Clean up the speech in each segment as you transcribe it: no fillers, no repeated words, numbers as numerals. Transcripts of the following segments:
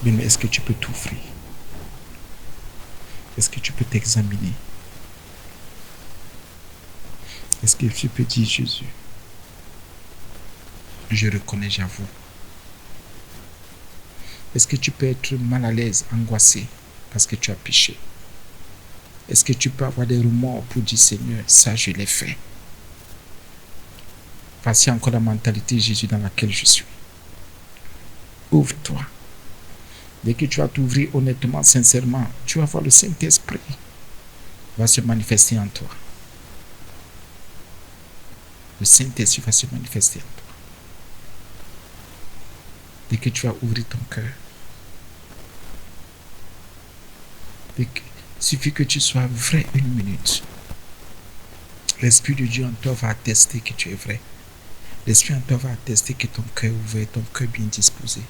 Bien, mais est-ce que tu peux t'ouvrir? Est-ce que tu peux t'examiner? Est-ce que tu peux dire, Jésus, je reconnais, j'avoue. Est-ce que tu peux être mal à l'aise, angoissé, parce que tu as péché? Est-ce que tu peux avoir des remords pour dire, Seigneur, ça je l'ai fait? Voici encore la mentalité, Jésus, dans laquelle je suis. Ouvre-toi. Dès que tu vas t'ouvrir honnêtement, sincèrement, tu vas voir le Saint-Esprit va se manifester en toi. Le Saint-Esprit va se manifester en toi. Dès que tu vas ouvrir ton cœur, il suffit que tu sois vrai une minute. L'Esprit de Dieu en toi va attester que tu es vrai. L'Esprit en toi va attester que ton cœur est ouvert, ton cœur bien disposé.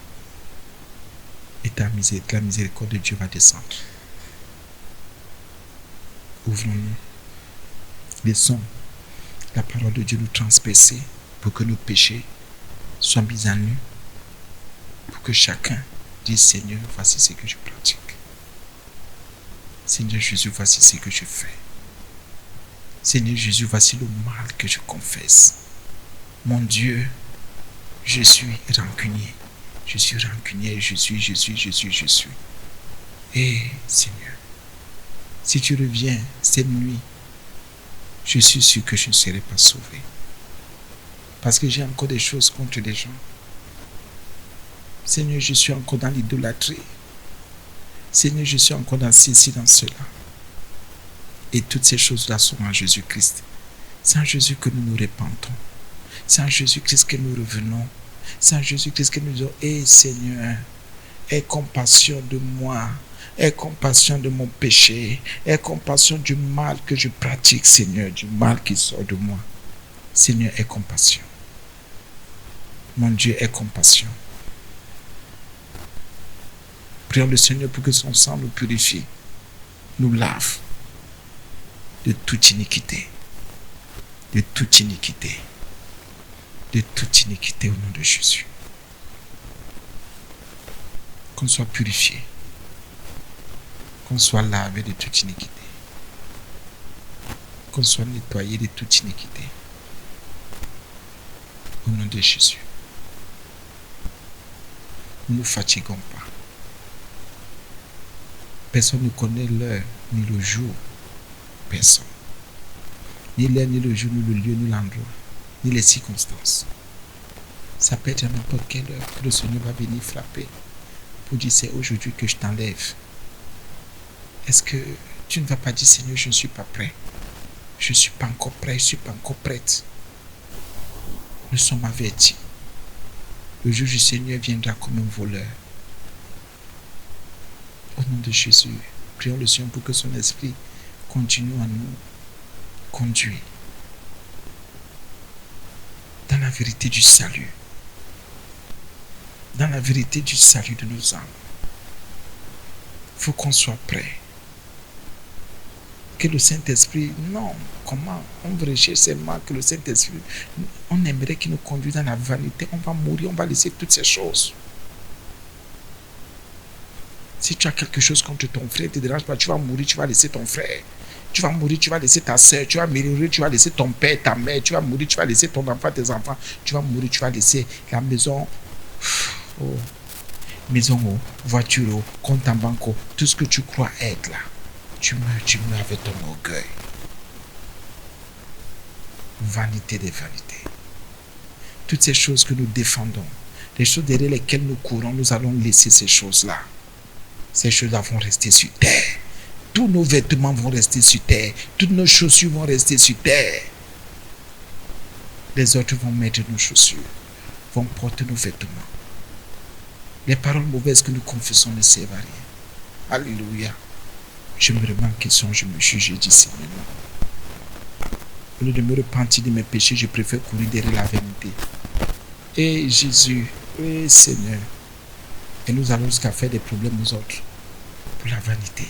Et la miséricorde de Dieu va descendre. Ouvrons-nous. Laissons la parole de Dieu nous transpercer pour que nos péchés soient mis à nu. Pour que chacun dise, Seigneur, voici ce que je pratique. Seigneur Jésus, voici ce que je fais. Seigneur Jésus, voici le mal que je confesse. Mon Dieu, je suis rancunier. Je suis rancunier, je suis. Et Seigneur, si tu reviens cette nuit, je suis sûr que je ne serai pas sauvé. Parce que j'ai encore des choses contre les gens. Seigneur, je suis encore dans l'idolâtrie. Seigneur, je suis encore dans ceci, dans cela. Et toutes ces choses-là sont en Jésus-Christ. C'est en Jésus que nous nous répandons. C'est en Jésus-Christ que nous revenons. C'est en Jésus-Christ que nous disons, Seigneur, aie compassion de moi. Aie compassion de mon péché. Aie compassion du mal que je pratique, Seigneur, du mal qui sort de moi. Seigneur, aie compassion. Mon Dieu, aie compassion. Prions le Seigneur pour que son sang nous purifie, nous lave de toute iniquité. De toute iniquité. De toute iniquité au nom de Jésus. Qu'on soit purifié. Qu'on soit lavé de toute iniquité. Qu'on soit nettoyé de toute iniquité. Au nom de Jésus. Ne nous fatiguons pas. Personne ne connaît l'heure ni le jour. Personne. Ni l'heure, ni le jour, ni le lieu, ni l'endroit, ni les circonstances. Ça peut être à n'importe quelle heure que le Seigneur va venir frapper pour dire c'est aujourd'hui que je t'enlève. Est-ce que tu ne vas pas dire Seigneur, je ne suis pas prêt. Je ne suis pas encore prêt, je ne suis pas encore prête. Nous sommes avertis. Le jour du Seigneur viendra comme un voleur. Au nom de Jésus, prions le Seigneur pour que son esprit continue à nous conduire dans la vérité du salut. Dans la vérité du salut de nos âmes. Il faut qu'on soit prêt. Que le Saint-Esprit, non, comment on veut rechercher seulement que le Saint-Esprit, on aimerait qu'il nous conduise dans la vanité, on va mourir, on va laisser toutes ces choses. Si tu as quelque chose contre ton frère, ne te dérange pas, tu vas mourir, tu vas laisser ton frère. Tu vas mourir, tu vas laisser ta soeur, tu vas mourir, tu vas laisser ton père, ta mère, tu vas mourir, tu vas laisser ton enfant, tes enfants, tu vas mourir, tu vas laisser la maison, maison, voiture, compte en banque, tout ce que tu crois être là. Tu meurs avec ton orgueil. Vanité des vanités. Toutes ces choses que nous défendons, les choses derrière lesquelles nous courons, nous allons laisser ces choses-là. Ces choses-là vont rester sur terre. Tous nos vêtements vont rester sur terre. Toutes nos chaussures vont rester sur terre. Les autres vont mettre nos chaussures, vont porter nos vêtements. Les paroles mauvaises que nous confessons ne servent à rien. Alléluia. Je me remets en question, je me juge, je dis Seigneur. Au lieu de me repentir de mes péchés, je préfère courir derrière la vanité. Et Jésus, et Seigneur. Et nous allons jusqu'à faire des problèmes aux autres pour la vanité.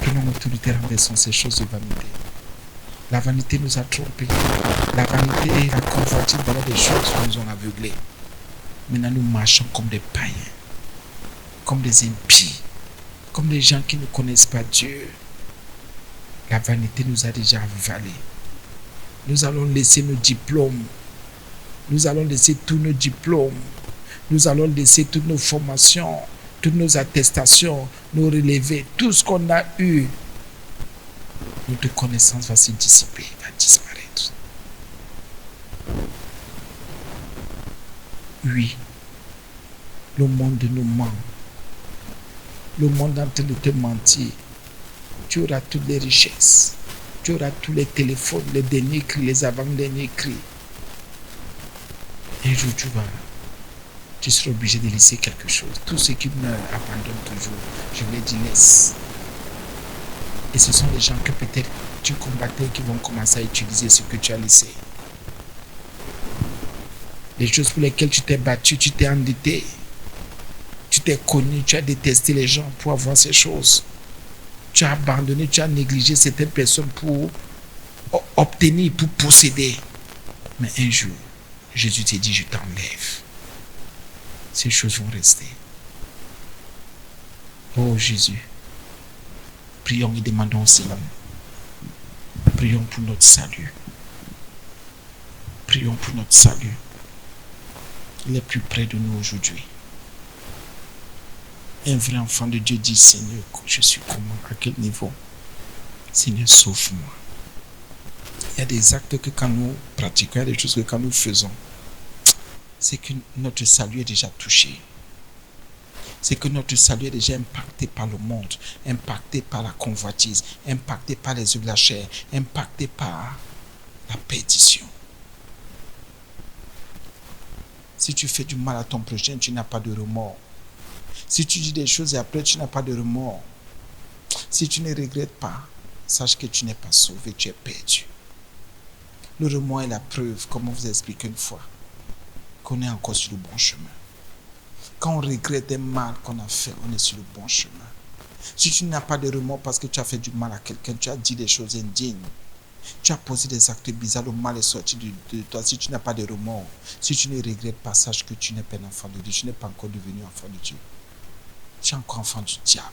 Prenons l'autorité, renversons ces choses de vanité. La vanité nous a trompés. La vanité et la convoitise, voilà des choses qui nous ont aveuglés. Maintenant, nous marchons comme des païens. comme des impies, comme des gens qui ne connaissent pas Dieu. La vanité nous a déjà avalés. Nous allons laisser nos diplômes. Nous allons laisser tous nos diplômes. Nous allons laisser toutes nos formations, toutes nos attestations, nos relevés, tout ce qu'on a eu. Notre connaissance va se dissiper, va disparaître. Oui, le monde nous ment. Le monde est en train de te mentir. Tu auras toutes les richesses. Tu auras tous les téléphones, les derniers cris, les avant-derniers cris. Un jour, tu seras obligé de laisser quelque chose. Tous ceux qui meurent abandonnent toujours. Je les dis, laisse. Et ce sont les gens que peut-être tu combattais qui vont commencer à utiliser ce que tu as laissé. Les choses pour lesquelles tu t'es battu, tu t'es endetté. Tu t'es connu, tu as détesté les gens pour avoir ces choses. Tu as abandonné, tu as négligé certaines personnes pour obtenir, pour posséder. Mais un jour, Jésus t'a dit, je t'enlève. Ces choses vont rester. Oh Jésus, prions et demandons au Seigneur. Prions pour notre salut. Prions pour notre salut. Il est plus près de nous aujourd'hui. Un vrai enfant de Dieu dit, Seigneur, je suis comment, à quel niveau? Seigneur, sauve-moi. Il y a des actes que quand nous pratiquons, il y a des choses que quand nous faisons, c'est que notre salut est déjà touché. C'est que notre salut est déjà impacté par le monde, impacté par la convoitise, impacté par les œufs de la chair, impacté par la perdition. Si tu fais du mal à ton prochain, tu n'as pas de remords. Si tu dis des choses et après tu n'as pas de remords, si tu ne regrettes pas, sache que tu n'es pas sauvé, tu es perdu. Le remords est la preuve, comme on vous a expliqué une fois, qu'on est encore sur le bon chemin. Quand on regrette des mal qu'on a fait, on est sur le bon chemin. Si tu n'as pas de remords parce que tu as fait du mal à quelqu'un, tu as dit des choses indignes, tu as posé des actes bizarres, le mal est sorti de toi. Si tu n'as pas de remords, si tu ne regrettes pas, sache que tu n'es pas un enfant de Dieu, tu n'es pas encore devenu enfant de Dieu. Tu es encore enfant du diable.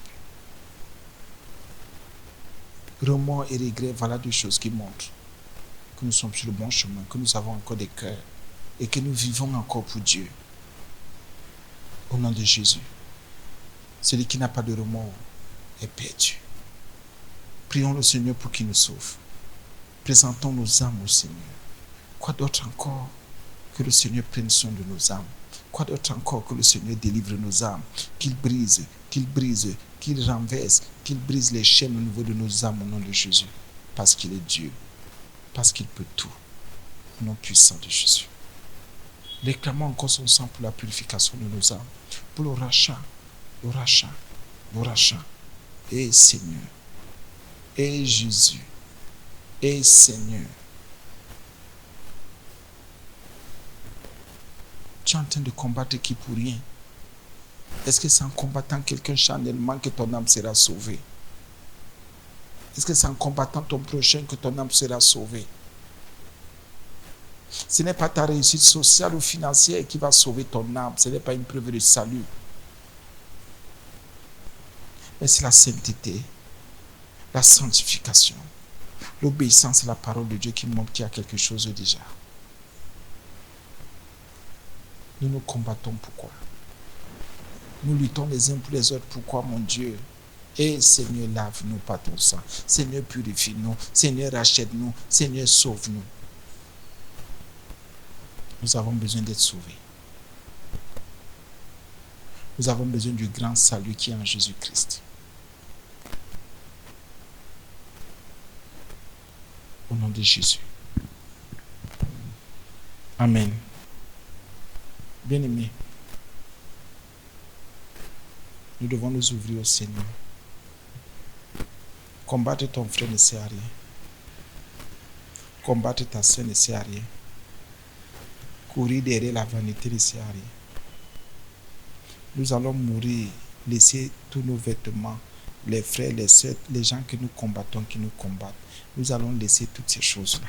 Remords et regrets, voilà deux choses qui montrent que nous sommes sur le bon chemin, que nous avons encore des cœurs et que nous vivons encore pour Dieu. Au nom de Jésus, celui qui n'a pas de remords est perdu. Prions le Seigneur pour qu'il nous sauve. Présentons nos âmes au Seigneur. Quoi d'autre encore que le Seigneur prenne soin de nos âmes? Quoi d'autre encore que le Seigneur délivre nos âmes? Qu'il brise, qu'il renverse, qu'il brise les chaînes au niveau de nos âmes au nom de Jésus. Parce qu'il est Dieu. Parce qu'il peut tout. Au nom puissant de Jésus. Réclamons encore son sang pour la purification de nos âmes. Pour le rachat. Le rachat. Le rachat. Et Seigneur. Et Jésus. Et Seigneur. Tu es en train de combattre qui pour rien? Est-ce que c'est en combattant quelqu'un charnellement que ton âme sera sauvée? Est-ce que c'est en combattant ton prochain que ton âme sera sauvée? Ce n'est pas ta réussite sociale ou financière qui va sauver ton âme. Ce n'est pas une preuve de salut. Mais c'est la sainteté, la sanctification, l'obéissance à la parole de Dieu qui montre qu'il y a quelque chose déjà. Nous nous combattons pourquoi? Nous luttons les uns pour les autres. Pourquoi, mon Dieu? Et Seigneur, lave-nous par ton sang. Seigneur, purifie-nous. Seigneur, rachète-nous. Seigneur, sauve-nous. Nous avons besoin d'être sauvés. Nous avons besoin du grand salut qui est en Jésus-Christ. Au nom de Jésus. Amen. Bien-aimés, nous devons nous ouvrir au Seigneur. Combattre ton frère ne sert à rien. Combattre ta sœur ne sert à rien. Courir derrière la vanité ne sert à rien. Nous allons mourir, laisser tous nos vêtements, les frères, les sœurs, les gens que nous combattons, qui nous combattent. Nous allons laisser toutes ces choses-là.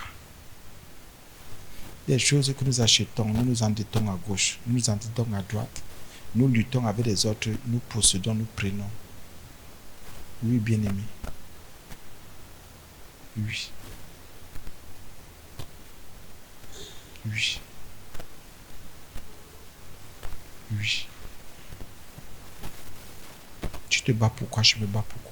Les choses que nous achetons, nous nous endettons à gauche, nous nous endettons à droite. Nous luttons avec les autres, nous possédons, nous prenons. Oui, bien-aimé. Oui. Oui. Oui. Tu te bats pourquoi? Je me bats pourquoi?